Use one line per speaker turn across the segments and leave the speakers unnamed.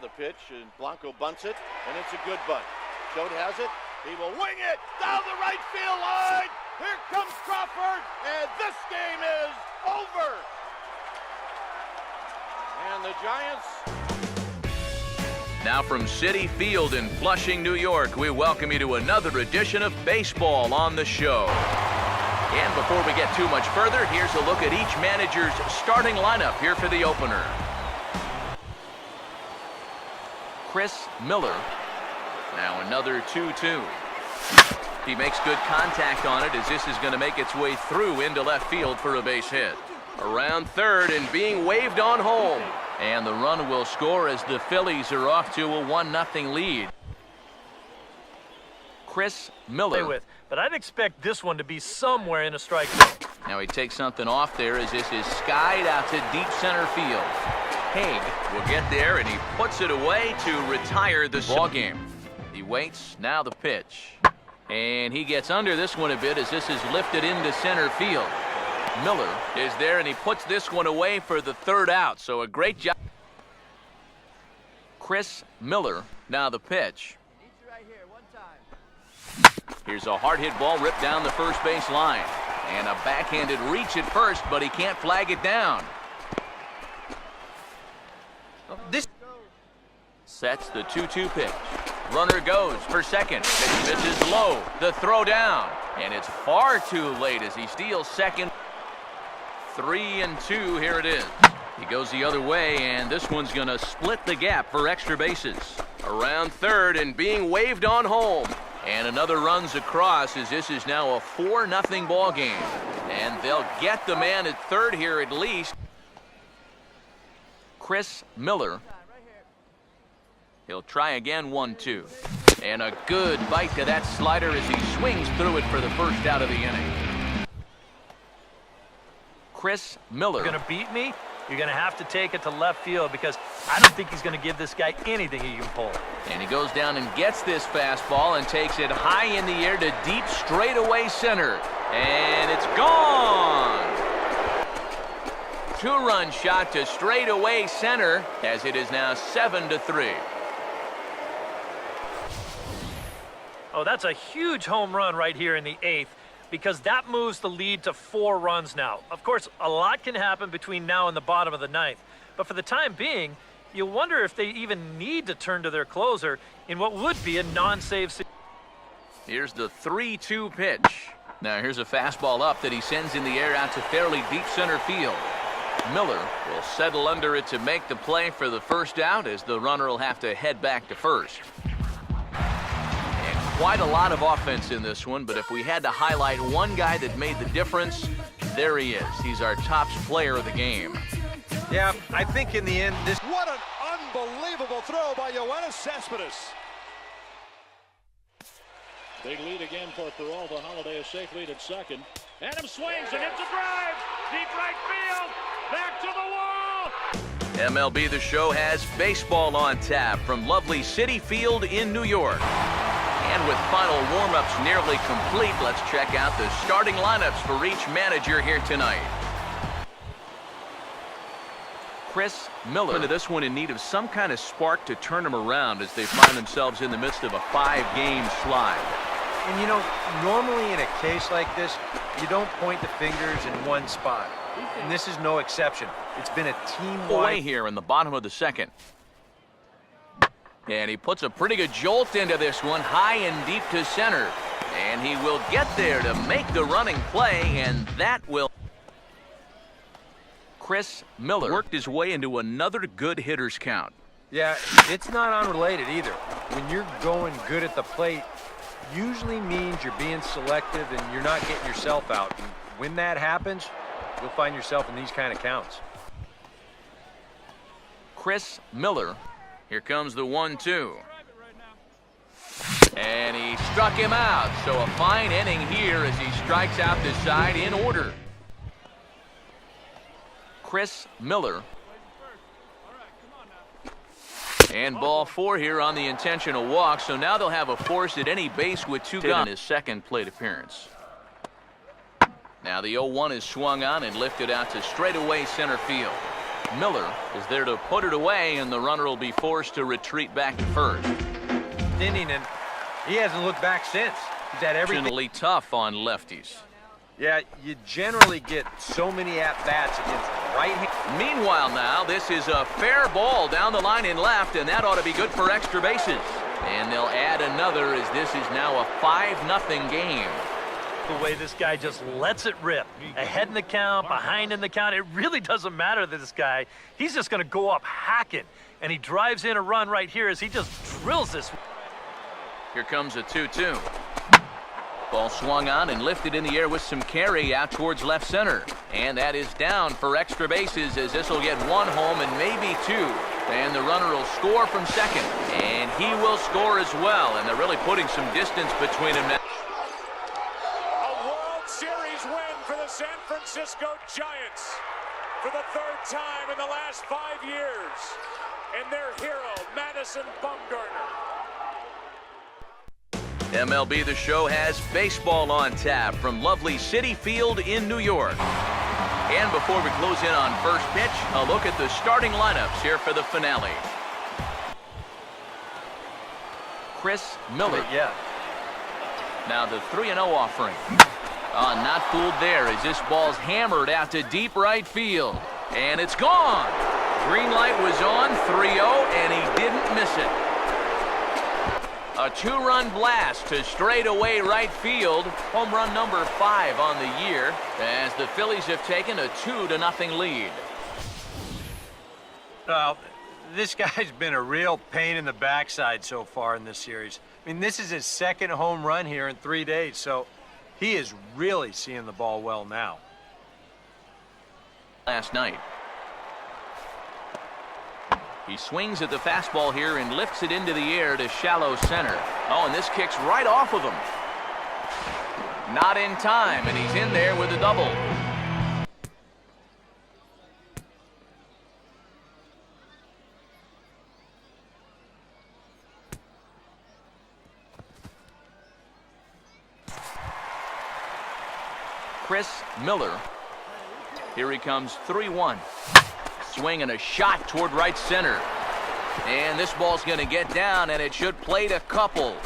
the pitch, and Blanco bunts it, and it's a good bunt. Schode has it. He will wing it down the right field line. Here comes Crawford, and this game is over. And the Giants.
Now from Citi Field in Flushing, New York, we welcome you to another edition of Baseball on the Show. And before we get too much further, here's a look at each manager's starting lineup here for the opener. Chris Miller. Now another 2-2. He makes good contact on it as this is going to make its way through into left field for a base hit. Around third and being waved on home. And the run will score as the Phillies are off to a 1-0 lead. Chris Miller.
But I'd expect this one to be somewhere in a strike zone.
Now he takes something off there as this is skied out to deep center field. Haig will get there and he puts it away to retire the ball game. He waits, now the pitch. And he gets under this one a bit as this is lifted into center field. Miller is there and he puts this one away for the third out. So a great job. Chris Miller, now the pitch. Here's a hard hit ball ripped down the first base line. And a backhanded reach at first, but he can't flag it down. This sets the 2-2 pitch. Runner goes for second. Pitch misses low. The throw down. And it's far too late as he steals second. 3-2, here it is. He goes the other way, and this one's going to split the gap for extra bases. Around third and being waved on home. And another runs across as this is now a 4-0 ball game. And they'll get the man at third here at least. Chris Miller. He'll try again, 1-2. And a good bite to that slider as he swings through it for the first out of the inning. Chris Miller.
You're going to beat me? You're going to have to take it to left field because I don't think he's going to give this guy anything he can pull.
And he goes down and gets this fastball and takes it high in the air to deep straightaway center. And it's gone! Two-run shot to straightaway center as it is now 7-3.
Oh, that's a huge home run right here in the 8th because that moves the lead to 4 runs now. Of course, a lot can happen between now and the bottom of the 9th. But for the time being, you wonder if they even need to turn to their closer in what would be a non-save situation.
Here's the 3-2 pitch. Now here's a fastball up that he sends in the air out to fairly deep center field. Miller will settle under it to make the play for the first out as the runner will have to head back to first. And quite a lot of offense in this one, but if we had to highlight one guy that made the difference, there he is. He's our top player of the game.
Yeah, I think in the end this...
What an unbelievable throw by Yoenis Cespedes.
Big lead again for Peralta. Holiday a safe lead at second. Adams swings and hits a drive. Deep right field. Back to the wall.
MLB The Show has baseball on tap from lovely Citi Field in New York. And with final warm-ups nearly complete, let's check out the starting lineups for each manager here tonight. Chris Miller into this one in need of some kind of spark to turn them around as they find themselves in the midst of a 5-game slide.
And you know, normally in a case like this, you don't point the fingers in one spot. And this is no exception. It's been a team-wide
away here in the bottom of the second. And he puts a pretty good jolt into this one, high and deep to center. And he will get there to make the running play, and that will... Chris Miller worked his way into another good hitter's count.
Yeah, it's not unrelated either. When you're going good at the plate, usually means you're being selective and you're not getting yourself out. And when that happens, you'll find yourself in these kind of counts.
Chris Miller. Here comes the 1-2. And he struck him out. So a fine inning here as he strikes out the side in order. Chris Miller. And ball 4 here on the intentional walk. So now they'll have a force at any base with 2 guns in his second plate appearance. Now the 0-1 is swung on and lifted out to straightaway center field. Miller is there to put it away, and the runner will be forced to retreat back to first.
Inning, and he hasn't looked back since. He's had everything.
Generally tough on lefties.
Yeah, you generally get so many at-bats against right-hand.
Meanwhile now, this is a fair ball down the line in left, and that ought to be good for extra bases. And they'll add another as this is now a 5-0 game.
The way this guy just lets it rip. Ahead in the count, behind in the count. It really doesn't matter to this guy. He's just going to go up hacking. And he drives in a run right here as he just drills this.
Here comes a 2-2. Ball swung on and lifted in the air with some carry out towards left center. And that is down for extra bases as this will get one home and maybe two. And the runner will score from second. And he will score as well. And they're really putting some distance between them now.
A World Series win for the San Francisco Giants for the third time in the last 5 years. And their hero, Madison Bumgarner.
MLB The Show has baseball on tap from lovely Citi Field in New York. And before we close in on first pitch, a look at the starting lineups here for the finale. Chris Miller.
Yeah.
Now the 3-0 offering. Not fooled there as this ball's hammered out to deep right field. And it's gone. Green light was on, 3-0, and he didn't miss it. A 2-run blast to straightaway right field. Home run number 5 on the year as the Phillies have taken a 2-0 lead.
Well, this guy's been a real pain in the backside so far in this series. I mean, this is his second home run here in 3 days, so he is really seeing the ball well now.
Last night. He swings at the fastball here and lifts it into the air to shallow center. Oh, and this kicks right off of him. Not in time, and he's in there with a double. Chris Miller. Here he comes, 3-1. Swing and a shot toward right center. And this ball's going to get down, and it should plate a couple.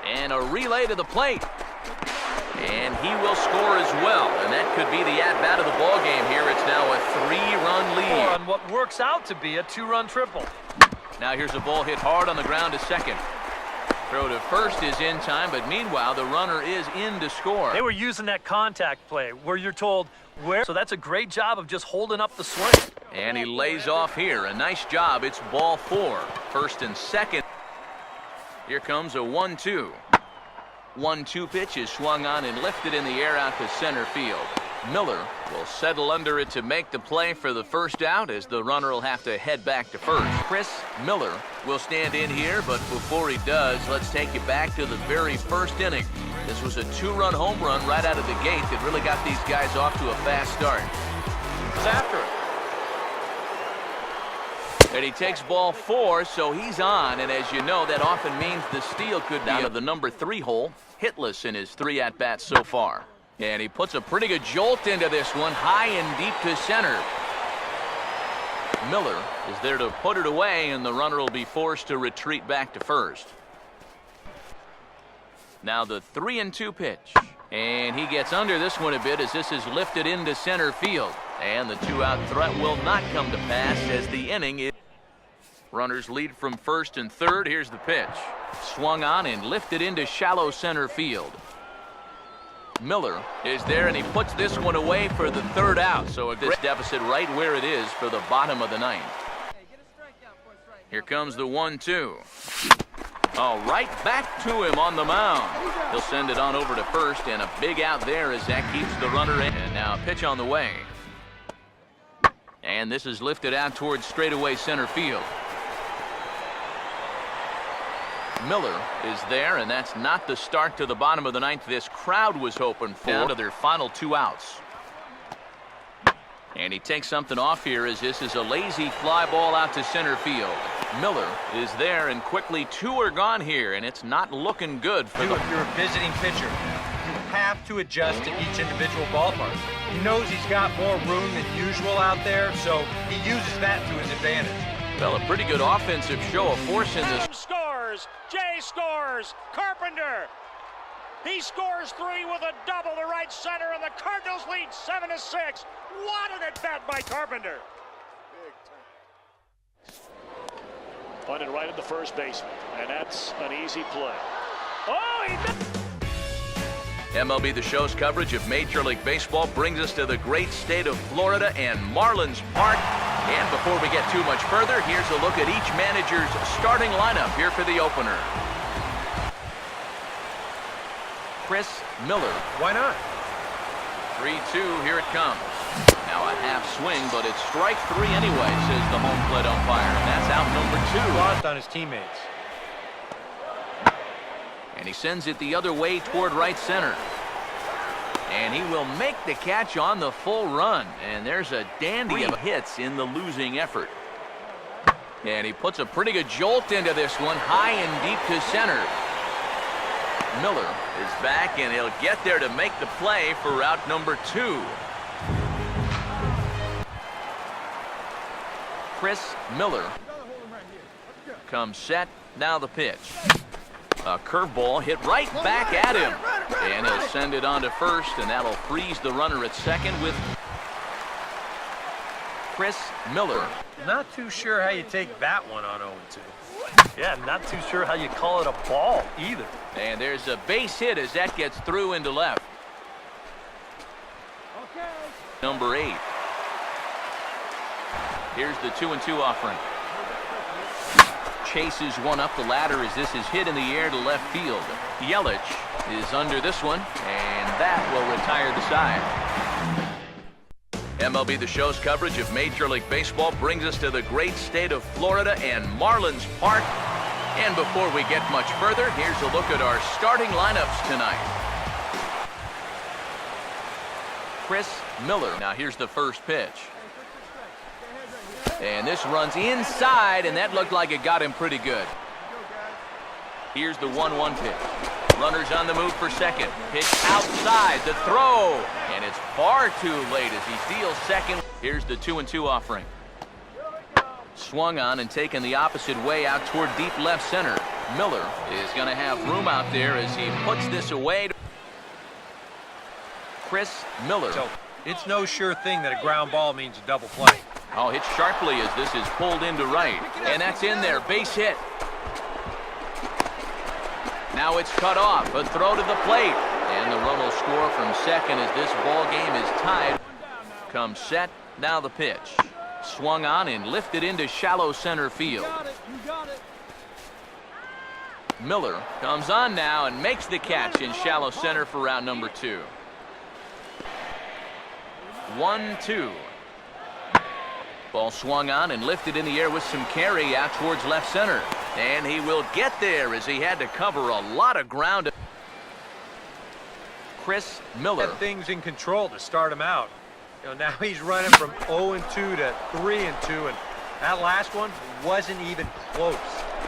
And a relay to the plate. And he will score as well. And that could be the at-bat of the ball game here. It's now a 3-run lead.
On what works out to be a 2-run triple.
Now here's a ball hit hard on the ground to second. Throw to first is in time, but meanwhile, the runner is in to score.
They were using that contact play where you're told where. So that's a great job of just holding up the swing.
And he lays off here. A nice job. It's ball 4. First and second. Here comes a 1-2. 1-2 pitch is swung on and lifted in the air out to center field. Miller will settle under it to make the play for the first out as the runner will have to head back to first. Chris Miller will stand in here, but before he does, let's take you back to the very first inning. This was a 2-run home run right out of the gate that really got these guys off to a fast start.
He's after it.
And he takes ball 4, so he's on, and as you know, that often means the steal could be out of the number 3 hole, hitless in his 3 at-bats so far. And he puts a pretty good jolt into this one, high and deep to center. Miller is there to put it away, and the runner will be forced to retreat back to first. Now the 3-2 pitch. And he gets under this one a bit as this is lifted into center field. And the 2-out threat will not come to pass as the inning is. Runners lead from first and third. Here's the pitch. Swung on and lifted into shallow center field. Miller is there, and he puts this one away for the 3rd out. So this deficit right where it is for the bottom of the 9th. Here comes the 1-2. Oh, right back to him on the mound. He'll send it on over to first, and a big out there as that keeps the runner in. And now a pitch on the way. And this is lifted out towards straightaway center field. Miller is there, and that's not the start to the bottom of the 9th this crowd was hoping for. Down to their final 2 outs. And he takes something off here as this is a lazy fly ball out to center field. Miller is there, and quickly 2 are gone here, and it's not looking good for
If you're a visiting pitcher, you have to adjust to each individual ballpark. He knows he's got more room than usual out there, so he uses that to his advantage.
Well, a pretty good offensive show of force in this.
Adam scores. Jay scores. Carpenter. He scores 3 with a double to right center, and the Cardinals lead 7-6. What an at-bat by Carpenter. Punted right at the first baseman, and that's an easy play. Oh, he
MLB The Show's coverage of Major League Baseball brings us to the great state of Florida and Marlins Park. And before we get too much further, here's a look at each manager's starting lineup here for the opener. Chris Miller.
Why not?
3-2, here it comes. Now a half swing, but it's strike 3 anyway, says the home plate umpire. And that's out number 2.
Lost on his teammates.
And he sends it the other way toward right center. And he will make the catch on the full run. And there's a dandy of hits in the losing effort. And he puts a pretty good jolt into this one, high and deep to center. Miller is back, and he'll get there to make the play for out number 2. Chris Miller comes set. Now the pitch. A curveball hit right back at him. And he'll send it on to first, and that'll freeze the runner at second with Chris Miller.
Not too sure how you take that one on 0-2.
Yeah, not too sure how you call it a ball either.
And there's a base hit as that gets through into left. Number 8. Here's the 2-2 offering. Chases one up the ladder as this is hit in the air to left field. Yelich is under this one, and that will retire the side. MLB The Show's coverage of Major League Baseball brings us to the great state of Florida and Marlins Park. And before we get much further, here's a look at our starting lineups tonight. Chris Miller. Now here's the first pitch. And this runs inside, and that looked like it got him pretty good. Here's the 1-1 pitch. Runners on the move for second. Pitch outside, the throw. And it's far too late as he steals second. Here's the 2-2 offering. Swung on and taken the opposite way out toward deep left center. Miller is going to have room out there as he puts this away. Chris Miller.
So it's no sure thing that a ground ball means a double play.
Oh, hit sharply as this is pulled into right. And that's in there. Base hit. Now it's cut off. A throw to the plate. And the run will score from second as this ball game is tied. Comes set. Now the pitch. Swung on and lifted into shallow center field. Miller comes on now and makes the catch in shallow center for round number 2. 1-2. Ball swung on and lifted in the air with some carry out towards left center. And he will get there as he had to cover a lot of ground. Chris Miller.
Had things in control to start him out. You know, now he's running from 0-2 to 3-2, and that last one wasn't even close.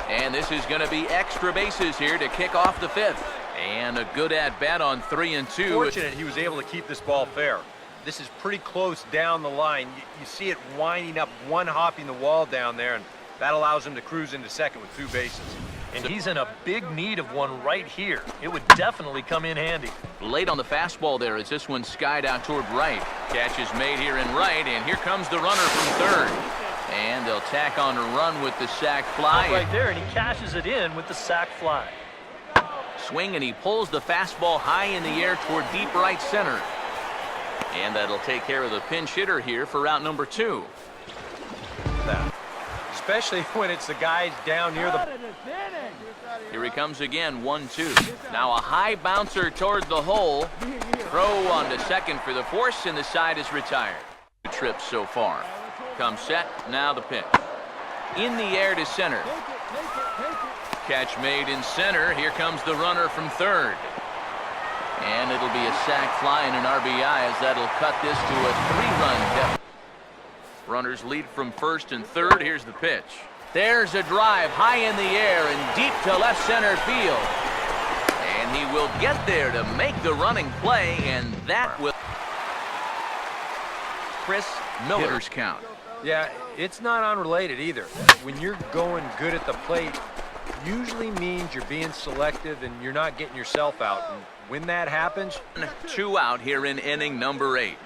And this is going to be extra bases here to kick off the 5th. And a good at-bat on 3-2.
Fortunate he was able to keep this ball fair. This is pretty close down the line. You see it winding up, one hopping the wall down there, and that allows him to cruise into second with 2 bases.
And he's in a big need of one right here. It would definitely come in handy.
Late on the fastball there as this one skied out toward right. Catch is made here in right, and here comes the runner from third. And they'll tack on a run with the sac fly.
Right there, and he cashes it in with the sac fly.
Swing, and he pulls the fastball high in the air toward deep right center. And that'll take care of the pinch hitter here for route number 2.
That. Especially when it's the guys down near the...
Here he comes again, 1-2. Now a high bouncer toward the hole. Throw on to second for the force, and the side is retired. 2 trips so far. Comes set, now the pitch. In the air to center. Catch made in center. Here comes the runner from third. And it'll be a sac fly and an RBI as that'll cut this to a 3-run deficit. Runners lead from first and third. Here's the pitch. There's a drive high in the air and deep to left center field. And And he will get there to make the running play, and that will Chris Miller's count.
Yeah, it's not unrelated either. When you're going good at the plate, usually means you're being selective and you're not getting yourself out. And when that happens,
2 out here in inning number 8.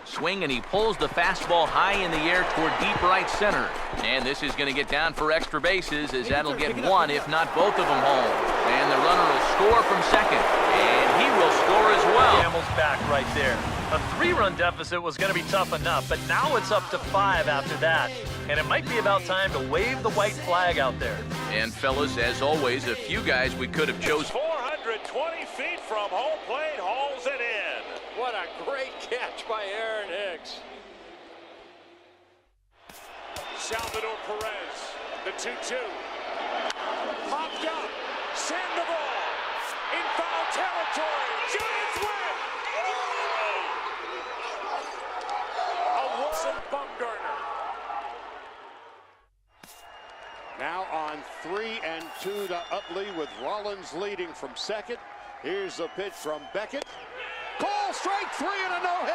Swing, and he pulls the fastball high in the air toward deep right center. And this is going to get down for extra bases, as that'll get one, if not both of them, home. And the runner will score from second, and he will score as well.
Camel's back right there. A 3-run deficit was going to be tough enough, but now it's up to 5 after that. And it might be about time to wave the white flag out there.
And fellas, as always, a few guys we could have chosen.
420 feet from home plate, hauls it in.
What a great catch by Aaron Hicks.
Salvador Perez, the 2-2. Popped up, Sandoval, in foul territory, Giants win! A Wilson Bumgarner.
Now on 3-2 to Utley with Rollins leading from second. Here's the pitch from Beckett. Call strike 3 and a no-hit.